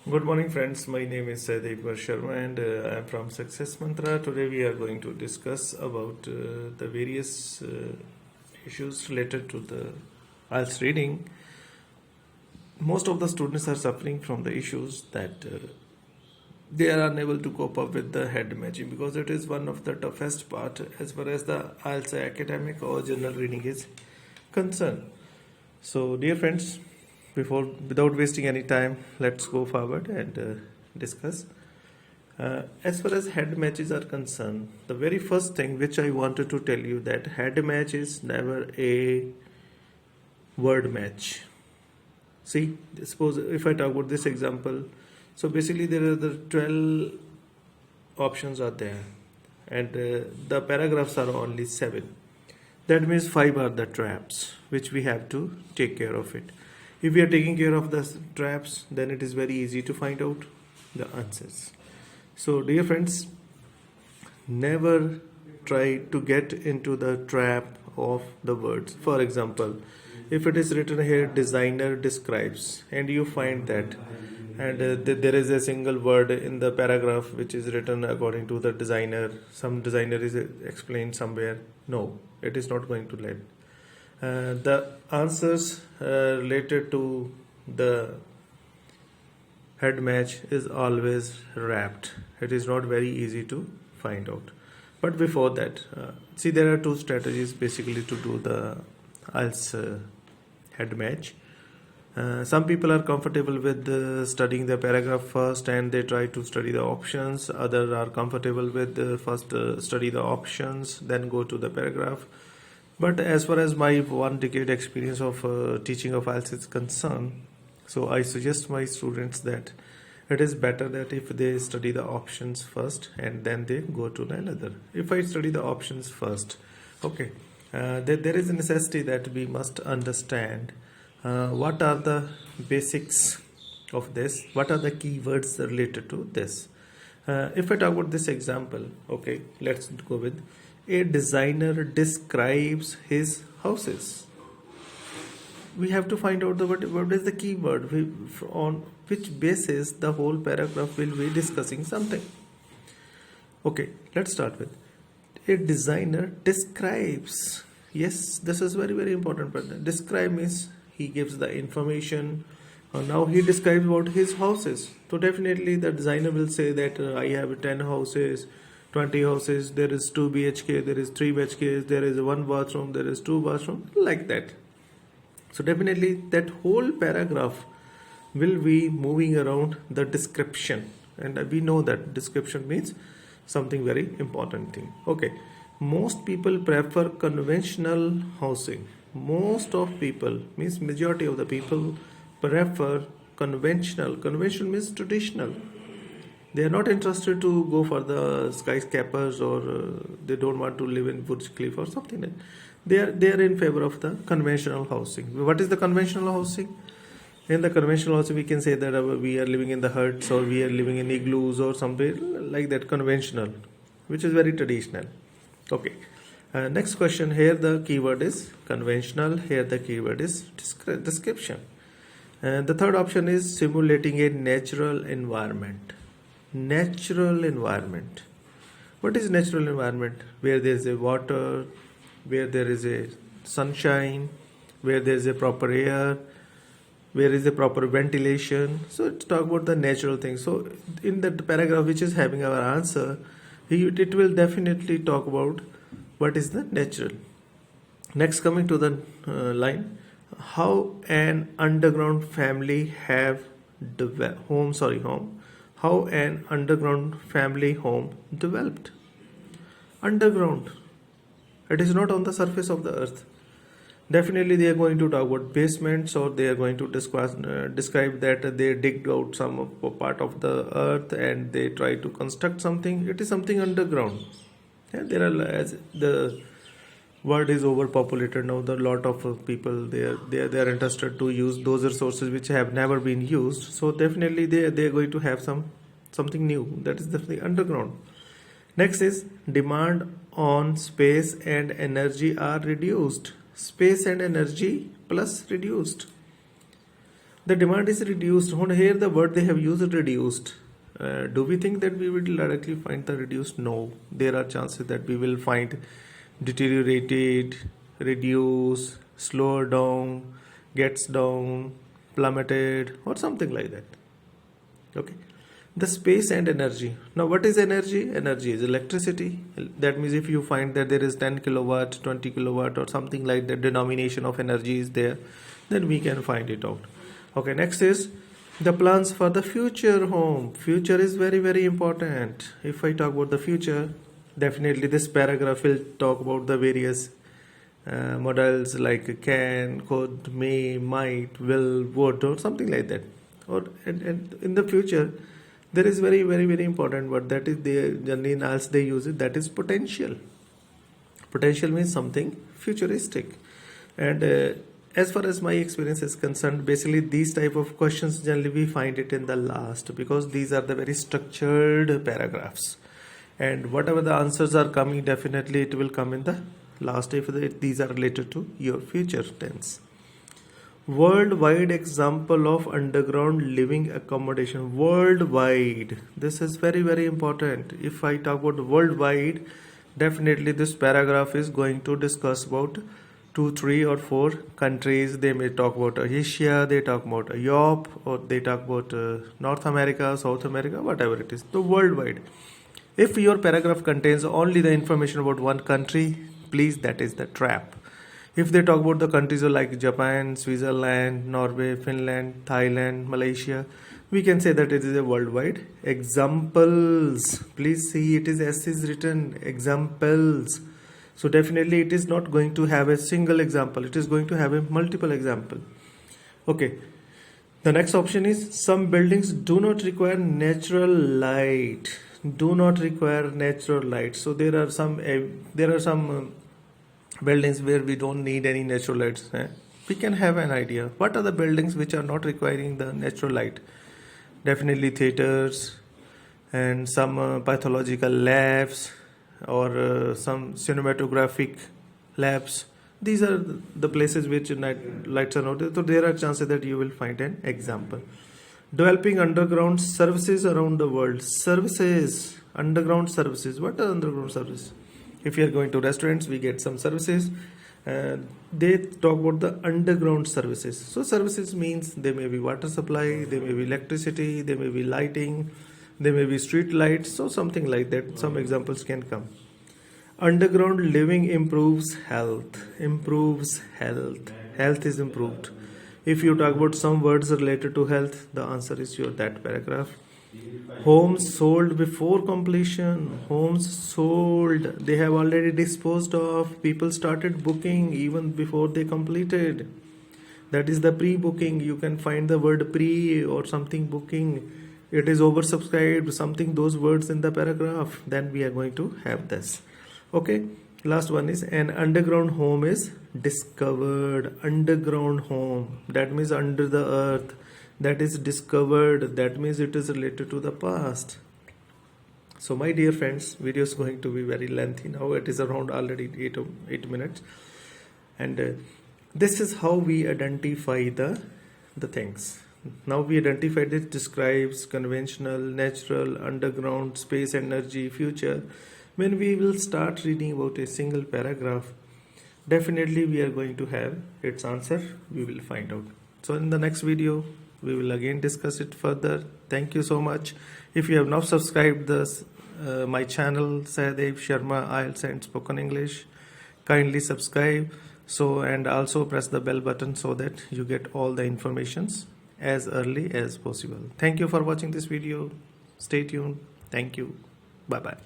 Good morning, friends. My name is Deepar Sharma, and I'm from Success Mantra. Today, we are going to discuss about the various issues related to the IELTS reading. Most of the students are suffering from the issues that they are unable to cope up with the head matching because it is one of the toughest part as far as the IELTS academic or general reading is concerned. So, dear friends, without wasting any time, let's go forward and discuss. As far as head matches are concerned, the very first thing which I wanted to tell you that head match is never a word match. See, suppose if I talk about this example, so basically there are the 12 options are there, and the paragraphs are only 7. That means 5 are the traps which we have to take care of it. If we are taking care of the traps, then it is very easy to find out the answers. So, dear friends, never try to get into the trap of the words. For example, if it is written here, designer describes, and you find that, and there is a single word in the paragraph which is written according to the designer, some designer is explained somewhere. No, it is not going to land. The answers related to the head match is always wrapped. It is not very easy to find out. But before that, see, there are two strategies basically to do the IELTS head match. Some people are comfortable with studying the paragraph first and they try to study the options. Others are comfortable with first study the options, then go to the paragraph. But as far as my 1 decade experience of teaching of IELTS is concerned, so I suggest my students that it is better that if they study the options first and then they go to another. If I study the options first, okay, there is a necessity that we must understand what are the basics of this, what are the keywords related to this. If I talk about this example, okay, let's go with a designer describes his houses. We have to find out what is the keyword on which basis the whole paragraph will be discussing something. Okay, let's start with a designer describes. Yes, this is very, very important. But describe means he gives the information. Now he describes about his houses. So definitely the designer will say that I have 10 houses, 20 houses, there is 2 BHK, there is 3 BHK, there is 1 bathroom, there is 2 bathrooms, like that. So definitely that whole paragraph will be moving around the description, and we know that description means something very important thing. Okay, most people prefer conventional housing. Most of people means majority of the people prefer conventional. Conventional means traditional. They are not interested to go for the skyscrapers or they don't want to live in Burj Khalifa or something like that. They are in favor of the conventional housing. What is the conventional housing? In the conventional housing, we can say that we are living in the huts or we are living in igloos or something like that, conventional, which is very traditional. Okay. Next question. Here the keyword is conventional. Here the keyword is description. The third option is simulating a natural environment. Natural environment. What is natural environment? Where there is a water, where there is a sunshine, where there is a proper air, where is a proper ventilation. So it's talk about the natural things. So in that paragraph which is having our answer, it will definitely talk about what is the natural. Next, coming to the line, how an underground family have home. How an underground family home developed. Underground. It is not on the surface of the earth. Definitely they are going to talk about basements, or they are going to describe that they digged out some part of the earth and they try to construct something. It is something underground. Yeah, there are, as the world is overpopulated now, the lot of people they are interested to use those resources which have never been used. So definitely they are going to have something new. That is definitely underground. Next is demand on space and energy are reduced. Space and energy plus reduced. The demand is reduced. Here the word they have used reduced. Do we think that we will directly find the reduced? No. There are chances that we will find deteriorated, reduce, slower down, gets down, plummeted, or something like that. Okay. The space and energy. Now what is energy? Energy is electricity. That means if you find that there is 10 kilowatt, 20 kilowatt or something like that, denomination of energy is there, then we can find it out. Okay, next is the plans for the future home. Future is very, very important. If I talk about the future, definitely this paragraph will talk about the various models like can, could, may, might, will, would, or something like that. Or and in the future, there is very, very, very important word that is they generally in IELTS they use it, that is potential. Potential means something futuristic. And as far as my experience is concerned, basically these type of questions generally we find it in the last, because these are the very structured paragraphs, and whatever the answers are coming, definitely it will come in the last if these are related to your future tense. Worldwide example of underground living accommodation. Worldwide, this is very, very important. If I talk about worldwide, definitely this paragraph is going to discuss about 2, 3 or 4 countries. They may talk about Asia, they talk about Europe, or they talk about North America, South America, whatever it is. So worldwide. If your paragraph contains only the information about one country, please, that is the trap. If they talk about the countries like Japan, Switzerland, Norway, Finland, Thailand, Malaysia, we can say that it is a worldwide. Examples, please see, it is S is written, examples. So definitely it is not going to have a single example, it is going to have a multiple example. Okay, the next option is some buildings do not require natural light. Do not require natural light. So there are some buildings where we don't need any natural lights. We can have an idea. What are the buildings which are not requiring the natural light? Definitely theaters and some pathological labs or some cinematographic labs. These are the places which night lights are not there. So there are chances that you will find an example. Developing underground services around the world. Services, underground services. What are underground services? If you are going to restaurants, we get some services. They talk about the underground services. So services means they may be water supply, they may be electricity, they may be lighting, they may be street lights, so something like that. Some examples can come. Underground living improves health. Improves health. Health is improved. If you talk about some words related to health, the answer is your that paragraph. Homes sold before completion. Homes sold, they have already disposed of. People started booking even before they completed. That is the pre-booking. You can find the word pre or something booking. It is oversubscribed, something, those words in the paragraph. Then we are going to have this. Okay, last one is an underground home is discovered. Underground home, that means under the earth. That is discovered, that means it is related to the past. So my dear friends, video is going to be very lengthy now. It is around already 8 minutes, and this is how we identify the things. Now we identified it, describes conventional, natural, underground, space, energy, future. When we will start reading about a single paragraph, definitely we are going to have its answer. We will find out. So in the next video, we will again discuss it further. Thank you so much. If you have not subscribed this my channel, Sahadev Sharma IELTS and Spoken English, kindly subscribe. So, and also press the bell button so that you get all the informations as early as possible. Thank you for watching this video. Stay tuned. Thank you. Bye bye.